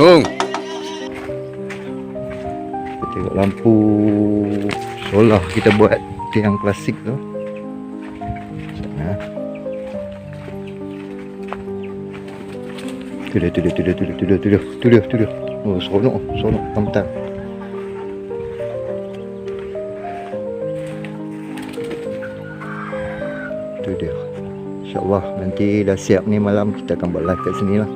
Assalamualaikum. Kita tengok lampu solar kita buat tiang klasik tu. Sana. Tu dia. Oh, seronok tentang. Tu dia. InsyaAllah nanti dah siap ni malam kita akan buat live kat sini lah.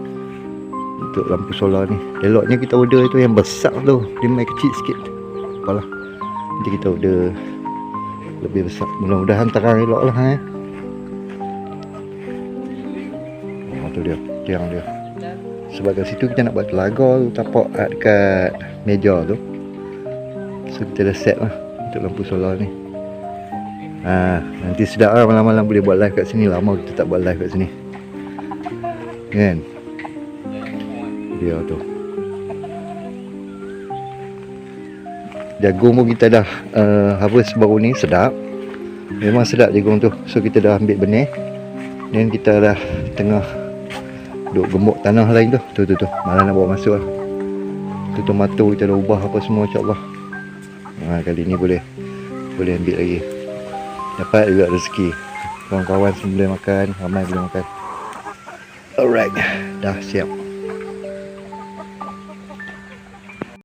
Untuk lampu solar ni. Eloknya kita order itu yang besar tu. Dia main kecil sikit. Apalah. Nanti kita order lebih besar. Mudah-mudahan terang elok lah Oh, tu dia. Tiang dia. Sebab kat situ kita nak buat telaga tu, tapak dekat meja tu. So kita dah set lah untuk lampu solar ni. Nanti sedap lah malam-malam boleh buat live kat sini. Lama kita tak buat live kat sini kan. Dia tu jagung pun kita dah harvest baru ni. Sedap, memang sedap jagung tu. So kita dah ambil benih dan kita dah tengah duk gemuk tanah lain tu. Tu malah nak bawa masuk lah. Tu tomato kita dah ubah apa semua, insyaAllah. Kali ni boleh ambil lagi. Dapat juga rezeki. Kawan-kawan semua boleh makan, ramai boleh makan. Alright, dah siap.